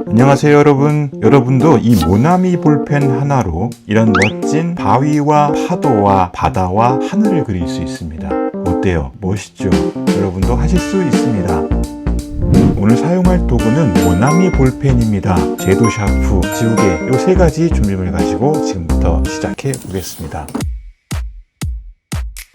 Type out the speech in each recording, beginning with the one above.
안녕하세요 여러분. 여러분도 이 모나미 볼펜 하나로 이런 멋진 바위와 파도와 바다와 하늘을 그릴 수 있습니다. 어때요? 멋있죠? 여러분도 하실 수 있습니다. 오늘 사용할 도구는 모나미 볼펜입니다. 제도 샤프, 지우개 이 세 가지 준비물 가지고 지금부터 시작해 보겠습니다.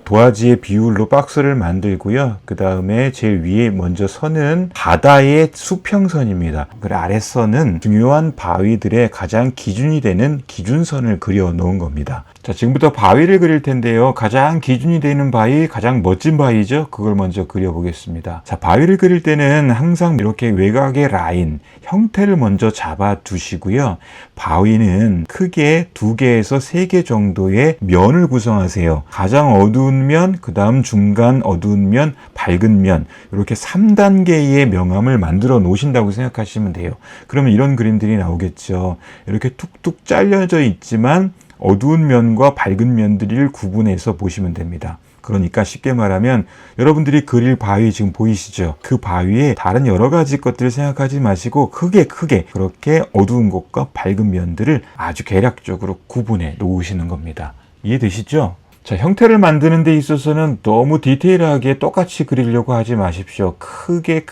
도화지의 비율로 박스를 만들고요. 그 다음에 제일 위에 먼저 선은 바다의 수평선입니다. 그리고 아랫선은 중요한 바위들의 가장 기준이 되는 기준선을 그려 놓은 겁니다. 자, 지금부터 바위를 그릴 텐데요. 가장 기준이 되는 바위, 가장 멋진 바위죠. 그걸 먼저 그려 보겠습니다. 자, 바위를 그릴 때는 항상 이렇게 외곽의 라인, 형태를 먼저 잡아 두시고요. 바위는 크게 2개에서 3개 정도의 면을 구성하세요. 가장 어두운 면, 그 다음 중간 어두운 면, 밝은 면, 이렇게 3단계의 명암을 만들어 놓으신다고 생각하시면 돼요. 그러면 이런 그림들이 나오겠죠. 이렇게 툭툭 잘려져 있지만 어두운 면과 밝은 면들을 구분해서 보시면 됩니다. 그러니까 쉽게 말하면 여러분들이 그릴 바위 지금 보이시죠? 그 바위에 다른 여러 가지 것들을 생각하지 마시고 크게 그렇게 어두운 것과 밝은 면들을 아주 계략적으로 구분해 놓으시는 겁니다. 이해되시죠? 자, 형태를 만드는 데 있어서는 너무 디테일하게 똑같이 그리려고 하지 마십시오. 크게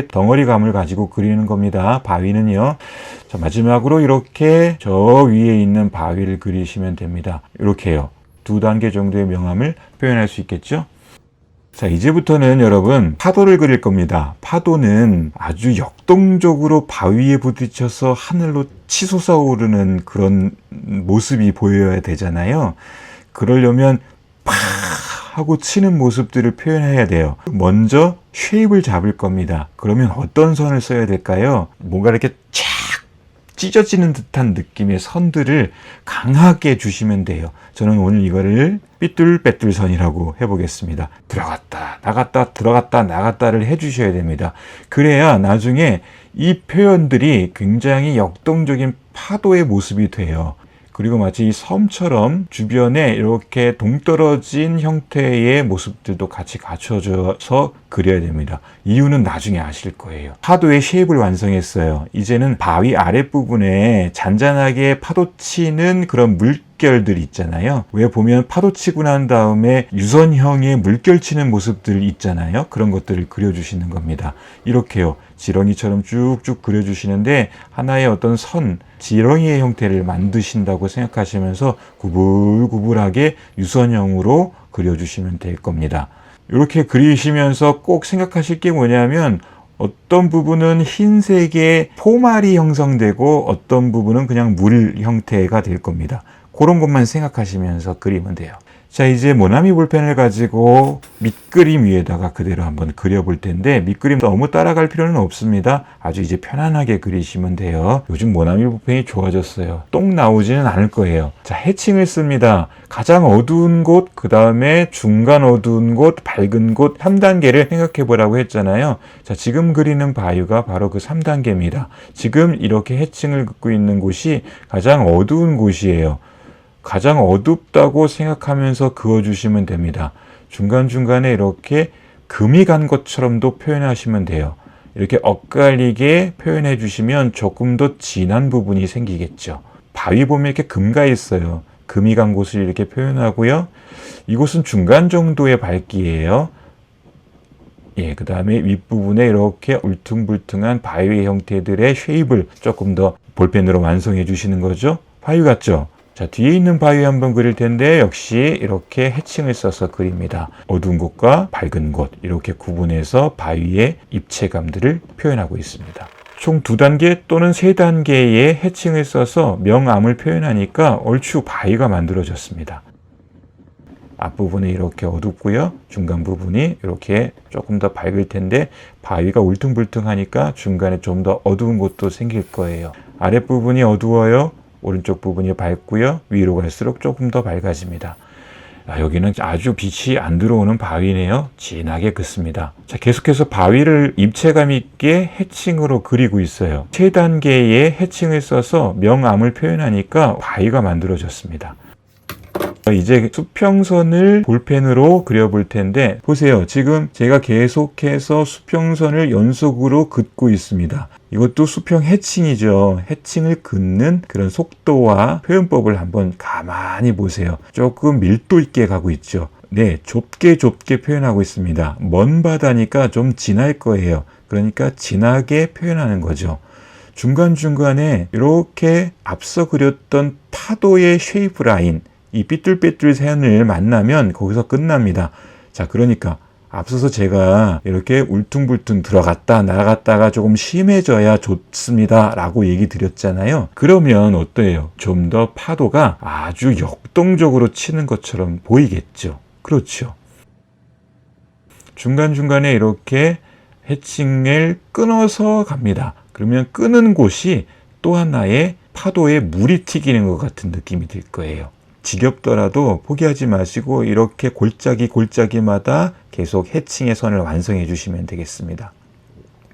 덩어리감을 가지고 그리는 겁니다. 바위는요. 자, 마지막으로 이렇게 저 위에 있는 바위를 그리시면 됩니다. 이렇게요. 2단계 정도의 명암을 표현할 수 있겠죠? 자, 이제부터는 여러분 파도를 그릴 겁니다. 파도는 아주 역동적으로 바위에 부딪혀서 하늘로 치솟아 오르는 그런 모습이 보여야 되잖아요. 그러려면 팍 하고 치는 모습들을 표현해야 돼요. 먼저 쉐입을 잡을 겁니다. 그러면 어떤 선을 써야 될까요? 뭔가 이렇게 쫙 찢어지는 듯한 느낌의 선들을 강하게 주시면 돼요. 저는 오늘 이거를 삐뚤빼뚤 선이라고 해보겠습니다. 들어갔다 나갔다 들어갔다 나갔다를 해주셔야 됩니다. 그래야 나중에 이 표현들이 굉장히 역동적인 파도의 모습이 돼요. 그리고 마치 이 섬처럼 주변에 이렇게 동떨어진 형태의 모습들도 같이 갖춰져서 그려야 됩니다. 이유는 나중에 아실 거예요. 파도의 쉐입을 완성했어요. 이제는 바위 아랫부분에 잔잔하게 파도치는 그런 물결들 있잖아요. 왜 보면 파도치고 난 다음에 유선형의 물결 치는 모습들 있잖아요. 그런 것들을 그려주시는 겁니다. 이렇게요. 지렁이처럼 쭉쭉 그려주시는데 하나의 어떤 선, 지렁이의 형태를 만드신다고 생각하시면서 구불구불하게 유선형으로 그려주시면 될 겁니다. 이렇게 그리시면서 꼭 생각하실 게 뭐냐면 어떤 부분은 흰색의 포말이 형성되고 어떤 부분은 그냥 물 형태가 될 겁니다. 그런 것만 생각하시면서 그리면 돼요. 자, 이제 모나미 볼펜을 가지고 밑그림 위에다가 그대로 한번 그려볼 텐데 밑그림 너무 따라갈 필요는 없습니다. 아주 이제 편안하게 그리시면 돼요. 요즘 모나미 볼펜이 좋아졌어요. 똥 나오지는 않을 거예요. 자, 해칭을 씁니다. 가장 어두운 곳, 그 다음에 중간 어두운 곳, 밝은 곳 3단계를 생각해 보라고 했잖아요. 자, 지금 그리는 바위가 바로 그 3단계입니다. 지금 이렇게 해칭을 긋고 있는 곳이 가장 어두운 곳이에요. 가장 어둡다고 생각하면서 그어주시면 됩니다. 중간중간에 이렇게 금이 간 것처럼도 표현하시면 돼요. 이렇게 엇갈리게 표현해 주시면 조금 더 진한 부분이 생기겠죠. 바위 보면 이렇게 금가 있어요. 금이 간 곳을 이렇게 표현하고요. 이곳은 중간 정도의 밝기예요. 예, 그 다음에 윗부분에 이렇게 울퉁불퉁한 바위 형태들의 쉐입을 조금 더 볼펜으로 완성해 주시는 거죠. 바위 같죠? 자, 뒤에 있는 바위 한번 그릴 텐데 역시 이렇게 해칭을 써서 그립니다. 어두운 곳과 밝은 곳 이렇게 구분해서 바위의 입체감들을 표현하고 있습니다. 총 2단계 또는 3단계의 해칭을 써서 명암을 표현하니까 얼추 바위가 만들어졌습니다. 앞부분이 이렇게 어둡고요. 중간 부분이 이렇게 조금 더 밝을 텐데 바위가 울퉁불퉁하니까 중간에 좀 더 어두운 곳도 생길 거예요. 아랫부분이 어두워요. 오른쪽 부분이 밝고요. 위로 갈수록 조금 더 밝아집니다. 여기는 아주 빛이 안 들어오는 바위네요. 진하게 긋습니다. 자, 계속해서 바위를 입체감 있게 해칭으로 그리고 있어요. 3단계의 해칭을 써서 명암을 표현하니까 바위가 만들어졌습니다. 이제 수평선을 볼펜으로 그려볼 텐데 보세요. 지금 제가 계속해서 수평선을 연속으로 긋고 있습니다. 이것도 수평 해칭이죠. 해칭을 긋는 그런 속도와 표현법을 한번 가만히 보세요. 조금 밀도 있게 가고 있죠. 네, 좁게 표현하고 있습니다. 먼 바다니까 좀 진할 거예요. 그러니까 진하게 표현하는 거죠. 중간중간에 이렇게 앞서 그렸던 파도의 쉐이프 라인, 이 삐뚤빼뚤線을 만나면 거기서 끝납니다. 자, 그러니까 앞서서 제가 이렇게 울퉁불퉁 들어갔다 나갔다가 조금 심해져야 좋습니다 라고 얘기 드렸잖아요. 그러면 어때요? 좀 더 파도가 아주 역동적으로 치는 것처럼 보이겠죠. 그렇죠. 중간중간에 이렇게 해칭을 끊어서 갑니다. 그러면 끄는 곳이 또 하나의 파도에 물이 튀기는 것 같은 느낌이 들 거예요. 지겹더라도 포기하지 마시고 이렇게 골짜기마다 계속 해칭의 선을 완성해 주시면 되겠습니다.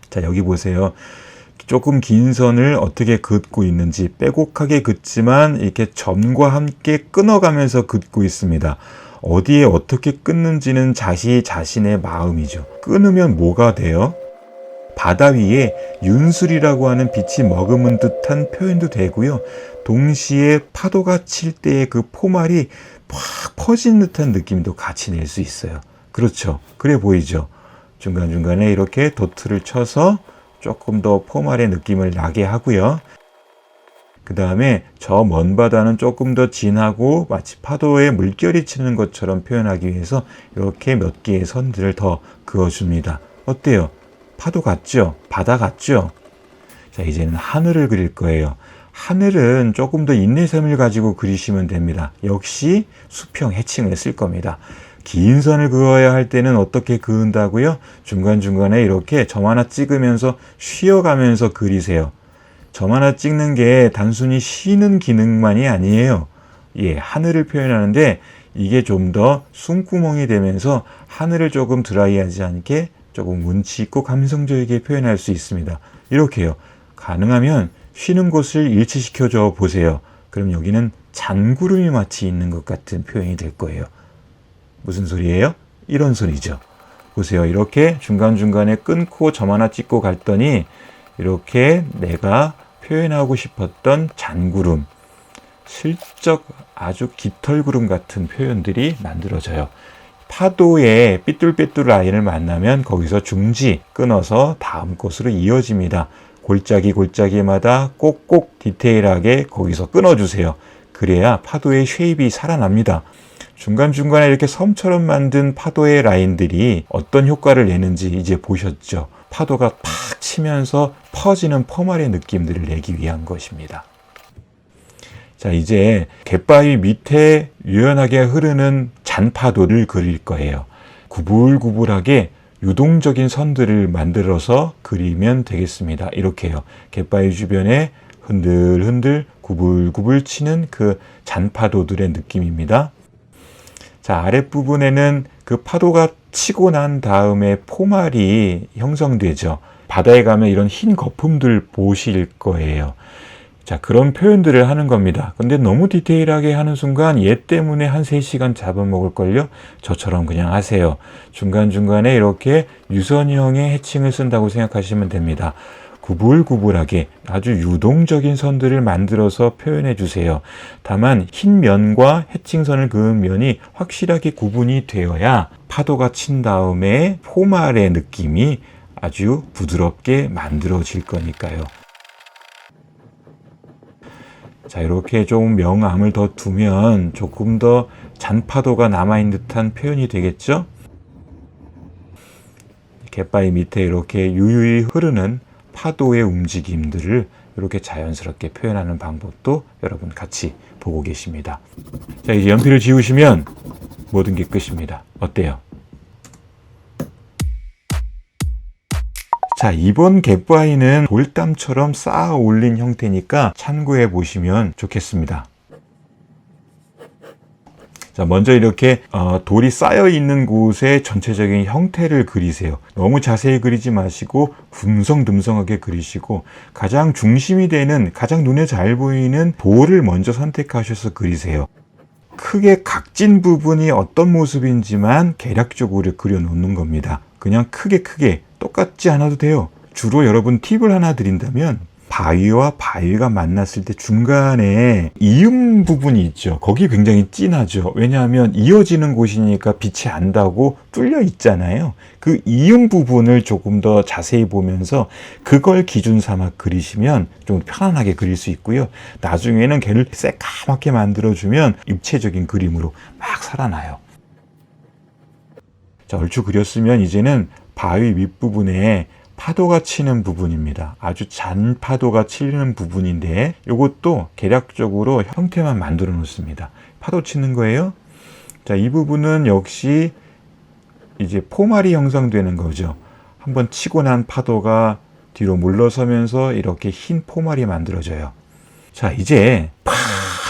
자, 여기 보세요. 조금 긴 선을 어떻게 긋고 있는지 빼곡하게 긋지만 이렇게 점과 함께 끊어가면서 긋고 있습니다. 어디에 어떻게 끊는지는 자신의 마음이죠. 끊으면 뭐가 돼요? 바다 위에 윤술이라고 하는 빛이 머금은 듯한 표현도 되고요. 동시에 파도가 칠 때의 그 포말이 확 퍼진 듯한 느낌도 같이 낼 수 있어요. 그렇죠. 그래 보이죠. 중간중간에 이렇게 도트를 쳐서 조금 더 포말의 느낌을 나게 하고요. 그 다음에 저 먼 바다는 조금 더 진하고 마치 파도에 물결이 치는 것처럼 표현하기 위해서 이렇게 몇 개의 선들을 더 그어줍니다. 어때요? 파도 같죠? 바다 같죠? 자, 이제는 하늘을 그릴 거예요. 하늘은 조금 더 인내심을 가지고 그리시면 됩니다. 역시 수평 해칭을 쓸 겁니다. 긴 선을 그어야 할 때는 어떻게 그은다고요? 중간중간에 이렇게 점 하나 찍으면서 쉬어가면서 그리세요. 점 하나 찍는 게 단순히 쉬는 기능만이 아니에요. 예, 하늘을 표현하는데 이게 좀 더 숨구멍이 되면서 하늘을 조금 드라이하지 않게 조금 운치 있고 감성적이게 표현할 수 있습니다. 이렇게요. 가능하면 쉬는 곳을 일치시켜줘 보세요. 그럼 여기는 잔구름이 마치 있는 것 같은 표현이 될 거예요. 무슨 소리예요? 이런 소리죠. 보세요. 이렇게 중간중간에 끊고 점 하나 찍고 갔더니 이렇게 내가 표현하고 싶었던 잔구름, 슬쩍 아주 깃털구름 같은 표현들이 만들어져요. 파도의 삐뚤빼뚤 라인을 만나면 거기서 중지 끊어서 다음 곳으로 이어집니다. 골짜기마다 꼭꼭 디테일하게 거기서 끊어주세요. 그래야 파도의 쉐입이 살아납니다. 중간중간에 이렇게 섬처럼 만든 파도의 라인들이 어떤 효과를 내는지 이제 보셨죠? 파도가 팍 치면서 퍼지는 퍼말의 느낌들을 내기 위한 것입니다. 자, 이제 갯바위 밑에 유연하게 흐르는 잔파도를 그릴 거예요. 구불구불하게 유동적인 선들을 만들어서 그리면 되겠습니다. 이렇게요. 갯바위 주변에 흔들흔들 구불구불 치는 그 잔파도들의 느낌입니다. 자, 아랫부분에는 그 파도가 치고 난 다음에 포말이 형성되죠. 바다에 가면 이런 흰 거품들 보실 거예요. 자, 그런 표현들을 하는 겁니다. 근데 너무 디테일하게 하는 순간 얘 때문에 한 3시간 잡아먹을걸요? 저처럼 그냥 하세요. 중간중간에 이렇게 유선형의 해칭을 쓴다고 생각하시면 됩니다. 구불구불하게 아주 유동적인 선들을 만들어서 표현해 주세요. 다만 흰 면과 해칭선을 그은 면이 확실하게 구분이 되어야 파도가 친 다음에 포말의 느낌이 아주 부드럽게 만들어질 거니까요. 자, 이렇게 좀 명암을 더 두면 조금 더 잔파도가 남아있는 듯한 표현이 되겠죠? 갯바위 밑에 이렇게 유유히 흐르는 파도의 움직임들을 이렇게 자연스럽게 표현하는 방법도 여러분 같이 보고 계십니다. 자, 이제 연필을 지우시면 모든 게 끝입니다. 어때요? 자, 이번 갯바위는 돌담처럼 쌓아 올린 형태니까 참고해 보시면 좋겠습니다. 자, 먼저 이렇게 돌이 쌓여 있는 곳의 전체적인 형태를 그리세요. 너무 자세히 그리지 마시고 듬성듬성하게 그리시고 가장 중심이 되는 가장 눈에 잘 보이는 돌을 먼저 선택하셔서 그리세요. 크게 각진 부분이 어떤 모습인지만 개략적으로 그려놓는 겁니다. 그냥 크게 똑같지 않아도 돼요. 주로 여러분 팁을 하나 드린다면 바위와 바위가 만났을 때 중간에 이음 부분이 있죠. 거기 굉장히 진하죠. 왜냐하면 이어지는 곳이니까 빛이 안다고 뚫려 있잖아요. 그 이음 부분을 조금 더 자세히 보면서 그걸 기준 삼아 그리시면 좀 편안하게 그릴 수 있고요. 나중에는 걔를 새까맣게 만들어주면 입체적인 그림으로 막 살아나요. 자, 얼추 그렸으면 이제는 바위 윗부분에 파도가 치는 부분입니다. 아주 잔 파도가 치는 부분인데 이것도 개략적으로 형태만 만들어 놓습니다. 파도 치는 거예요. 자, 이 부분은 역시 이제 포말이 형성되는 거죠. 한번 치고 난 파도가 뒤로 물러서면서 이렇게 흰 포말이 만들어져요. 자, 이제 팍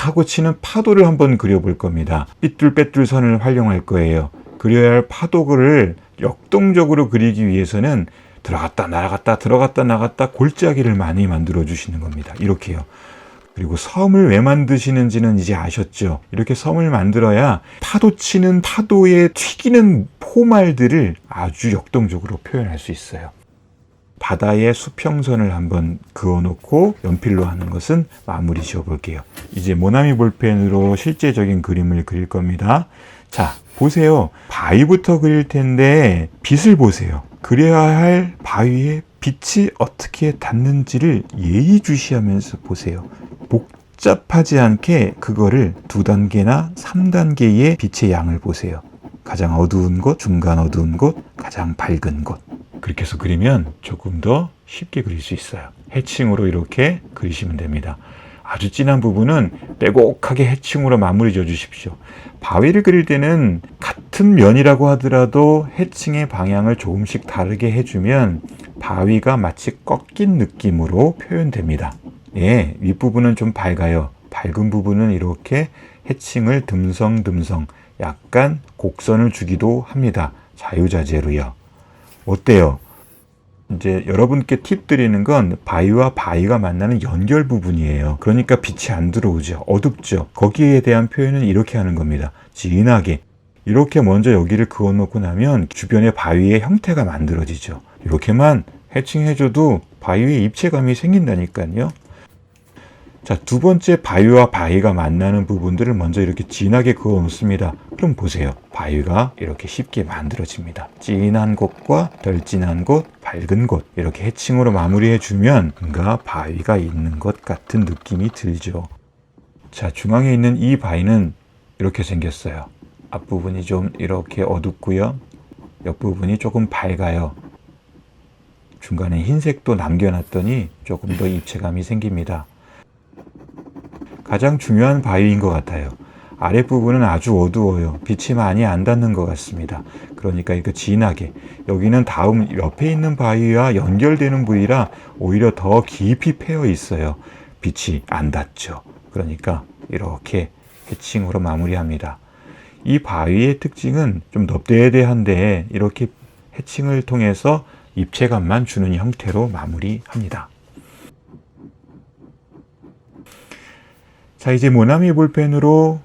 하고 치는 파도를 한번 그려볼 겁니다. 삐뚤빼뚤 선을 활용할 거예요. 그려야 할 파도를 역동적으로 그리기 위해서는 들어갔다 나갔다 들어갔다 나갔다 골짜기를 많이 만들어 주시는 겁니다. 이렇게요. 그리고 섬을 왜 만드시는지는 이제 아셨죠? 이렇게 섬을 만들어야 파도 치는 파도에 튀기는 포말들을 아주 역동적으로 표현할 수 있어요. 바다의 수평선을 한번 그어놓고 연필로 하는 것은 마무리 지어볼게요. 이제 모나미 볼펜으로 실제적인 그림을 그릴 겁니다. 자, 보세요. 바위부터 그릴 텐데 빛을 보세요. 그려야 할 바위에 빛이 어떻게 닿는지를 예의주시하면서 보세요. 복잡하지 않게 그거를 2단계나 3단계의 빛의 양을 보세요. 가장 어두운 곳, 중간 어두운 곳, 가장 밝은 곳. 그렇게 해서 그리면 조금 더 쉽게 그릴 수 있어요. 해칭으로 이렇게 그리시면 됩니다. 아주 진한 부분은 빼곡하게 해칭으로 마무리 져 주십시오. 바위를 그릴 때는 같은 면이라고 하더라도 해칭의 방향을 조금씩 다르게 해주면 바위가 마치 꺾인 느낌으로 표현됩니다. 예, 윗부분은 좀 밝아요. 밝은 부분은 이렇게 해칭을 듬성듬성 약간 곡선을 주기도 합니다. 자유자재로요. 어때요? 이제 여러분께 팁 드리는 건 바위와 바위가 만나는 연결 부분이에요. 그러니까 빛이 안 들어오죠. 어둡죠. 거기에 대한 표현은 이렇게 하는 겁니다. 진하게. 이렇게 먼저 여기를 그어놓고 나면 주변에 바위의 형태가 만들어지죠. 이렇게만 해칭해줘도 바위의 입체감이 생긴다니까요. 자, 두 번째 바위와 바위가 만나는 부분들을 먼저 이렇게 진하게 그어 놓습니다. 그럼 보세요. 바위가 이렇게 쉽게 만들어집니다. 진한 곳과 덜 진한 곳, 밝은 곳 이렇게 해칭으로 마무리해 주면 뭔가 바위가 있는 것 같은 느낌이 들죠. 자, 중앙에 있는 이 바위는 이렇게 생겼어요. 앞부분이 좀 이렇게 어둡고요. 옆부분이 조금 밝아요. 중간에 흰색도 남겨놨더니 조금 더 입체감이 생깁니다. 가장 중요한 바위인 것 같아요. 아랫부분은 아주 어두워요. 빛이 많이 안 닿는 것 같습니다. 그러니까 이렇게 진하게 여기는 다음 옆에 있는 바위와 연결되는 부위라 오히려 더 깊이 패여 있어요. 빛이 안 닿죠. 그러니까 이렇게 해칭으로 마무리합니다. 이 바위의 특징은 좀 넙대대한데 이렇게 해칭을 통해서 입체감만 주는 형태로 마무리합니다. 자, 이제 모나미 볼펜으로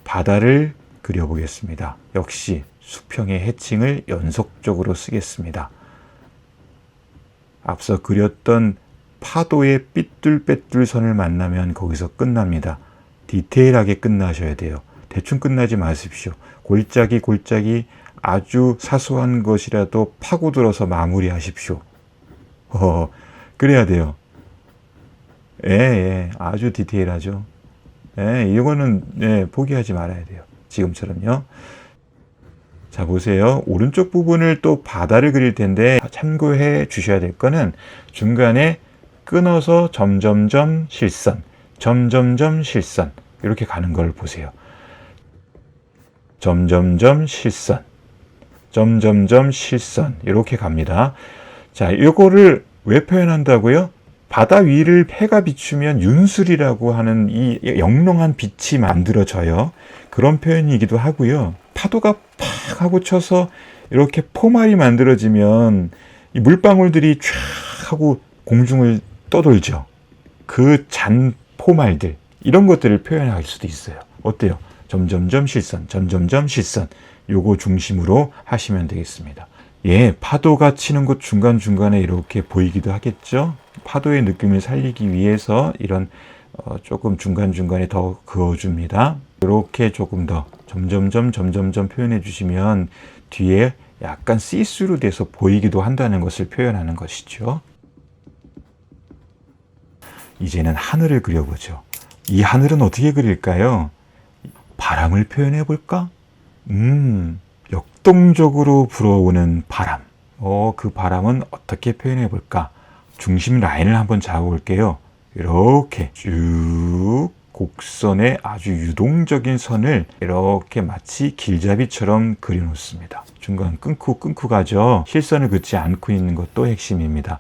바다를 그려보겠습니다. 역시 수평의 해칭을 연속적으로 쓰겠습니다. 앞서 그렸던 파도의 삐뚤빼뚤 선을 만나면 거기서 끝납니다. 디테일하게 끝나셔야 돼요. 대충 끝나지 마십시오. 골짜기 아주 사소한 것이라도 파고들어서 마무리하십시오. 그래야 돼요. 예, 아주 디테일하죠. 예, 이거는 포기하지 말아야 돼요. 지금처럼요. 자, 보세요. 오른쪽 부분을 또 바다를 그릴 텐데 참고해 주셔야 될 거는 중간에 끊어서 점점점 실선, 점점점 실선 이렇게 가는 걸 보세요. 점점점 실선, 점점점 실선 이렇게 갑니다. 자, 이거를 왜 표현한다고요? 바다 위를 해가 비추면 윤술이라고 하는 이 영롱한 빛이 만들어져요. 그런 표현이기도 하고요. 파도가 팍 하고 쳐서 이렇게 포말이 만들어지면 이 물방울들이 쫙 하고 공중을 떠돌죠. 그 잔 포말들 이런 것들을 표현할 수도 있어요. 어때요? 점점점 실선, 점점점 실선. 요거 중심으로 하시면 되겠습니다. 예, 파도가 치는 곳 중간중간에 이렇게 보이기도 하겠죠. 파도의 느낌을 살리기 위해서 이런 조금 중간중간에 더 그어줍니다. 이렇게 조금 더 점점점 표현해 주시면 뒤에 약간 시스루 돼서 보이기도 한다는 것을 표현하는 것이죠. 이제는 하늘을 그려보죠. 이 하늘은 어떻게 그릴까요? 바람을 표현해 볼까? 역동적으로 불어오는 바람. 그 바람은 어떻게 표현해 볼까? 중심 라인을 한번 잡아볼게요. 이렇게 쭉 곡선의 아주 유동적인 선을 이렇게 마치 길잡이처럼 그려놓습니다. 중간 끊고 가죠. 실선을 긋지 않고 있는 것도 핵심입니다.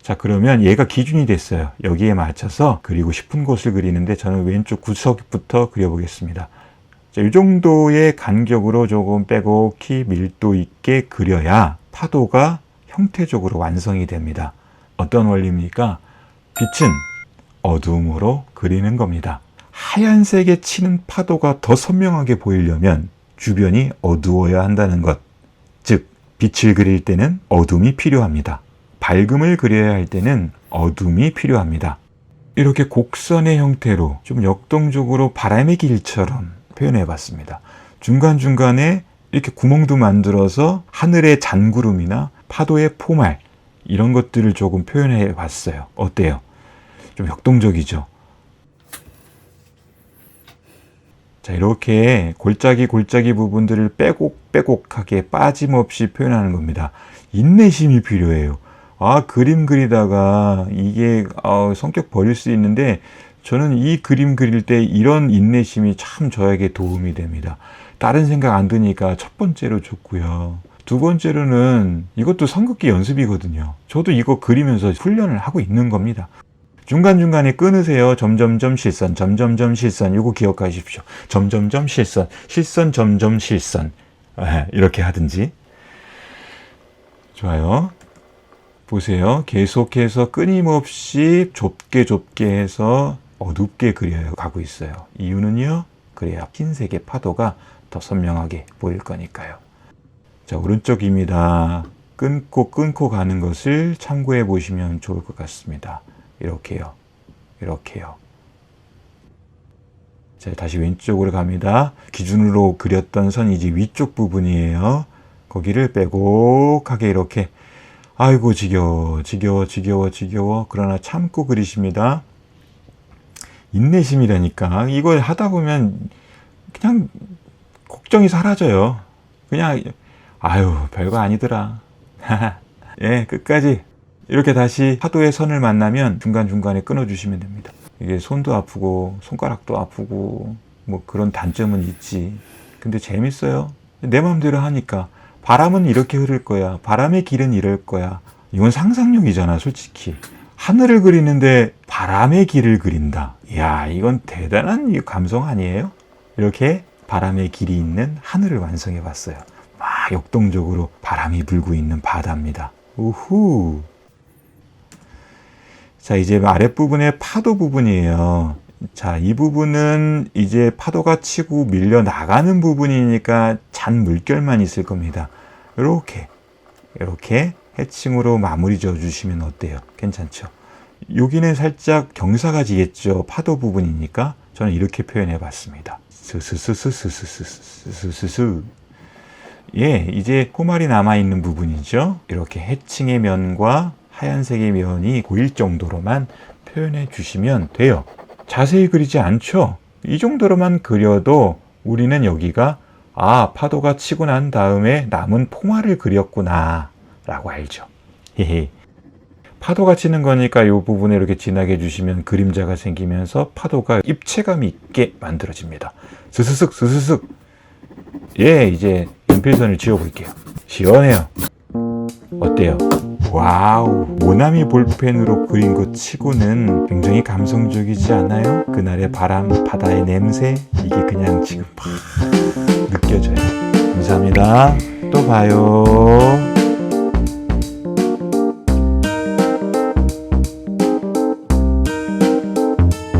자, 그러면 얘가 기준이 됐어요. 여기에 맞춰서 그리고 싶은 곳을 그리는데 저는 왼쪽 구석부터 그려보겠습니다. 자, 이 정도의 간격으로 조금 빼곡히 밀도 있게 그려야 파도가 형태적으로 완성이 됩니다. 어떤 원리입니까? 빛은 어두움으로 그리는 겁니다. 하얀색에 치는 파도가 더 선명하게 보이려면 주변이 어두워야 한다는 것. 즉, 빛을 그릴 때는 어둠이 필요합니다. 밝음을 그려야 할 때는 어둠이 필요합니다. 이렇게 곡선의 형태로 좀 역동적으로 바람의 길처럼 표현해 봤습니다. 중간중간에 이렇게 구멍도 만들어서 하늘의 잔구름이나 파도의 포말 이런 것들을 조금 표현해 봤어요. 어때요? 좀 역동적이죠? 자, 이렇게 골짜기 부분들을 빼곡하게 빠짐없이 표현하는 겁니다. 인내심이 필요해요. 그림 그리다가 이게 성격 버릴 수 있는데 저는 이 그림 그릴 때 이런 인내심이 참 저에게 도움이 됩니다. 다른 생각 안 드니까 첫 번째로 좋고요. 두 번째로는 이것도 선긋기 연습이거든요. 저도 이거 그리면서 훈련을 하고 있는 겁니다. 중간중간에 끊으세요. 점점점 실선, 점점점 실선. 이거 기억하십시오. 점점점 실선, 실선, 점점 실선. 이렇게 하든지. 좋아요. 보세요. 계속해서 끊임없이 좁게 해서 어둡게 가고 있어요. 이유는요, 그래야 흰색의 파도가 더 선명하게 보일 거니까요. 자, 오른쪽입니다. 끊고 가는 것을 참고해 보시면 좋을 것 같습니다. 이렇게요. 자, 다시 왼쪽으로 갑니다. 기준으로 그렸던 선이 이제 위쪽 부분이에요. 거기를 빼곡하게 이렇게. 아이고, 지겨워. 그러나 참고 그리십니다. 인내심이라니까. 이걸 하다 보면 그냥 걱정이 사라져요. 그냥 별거 아니더라. 예, 끝까지 이렇게 다시 파도의 선을 만나면 중간중간에 끊어주시면 됩니다. 이게 손도 아프고 손가락도 아프고 뭐 그런 단점은 있지. 근데 재밌어요. 내 마음대로 하니까. 바람은 이렇게 흐를 거야. 바람의 길은 이럴 거야. 이건 상상력이잖아, 솔직히. 하늘을 그리는데 바람의 길을 그린다. 이야, 이건 대단한 감성 아니에요? 이렇게 바람의 길이 있는 하늘을 완성해 봤어요. 막 역동적으로 바람이 불고 있는 바다입니다. 우후. 자, 이제 아랫부분의 파도 부분이에요. 자, 이 부분은 이제 파도가 치고 밀려 나가는 부분이니까 잔 물결만 있을 겁니다. 이렇게 해칭으로 마무리 지어주시면 어때요? 괜찮죠? 여기는 살짝 경사가 지겠죠? 파도 부분이니까 저는 이렇게 표현해 봤습니다. 스스스스스스스스스스. 예, 이제 포말이 남아있는 부분이죠? 이렇게 해칭의 면과 하얀색의 면이 보일 정도로만 표현해 주시면 돼요. 자세히 그리지 않죠? 이 정도로만 그려도 우리는 여기가 파도가 치고 난 다음에 남은 포말을 그렸구나 라고 알죠. 파도가 치는 거니까 이 부분에 이렇게 진하게 해주시면 그림자가 생기면서 파도가 입체감 있게 만들어집니다. 스스슥. 예, 이제 연필선을 지워볼게요. 시원해요. 어때요? 와우, 모나미 볼펜으로 그린 것 치고는 굉장히 감성적이지 않아요? 그날의 바람, 바다의 냄새, 이게 그냥 지금 막 느껴져요. 감사합니다. 또 봐요.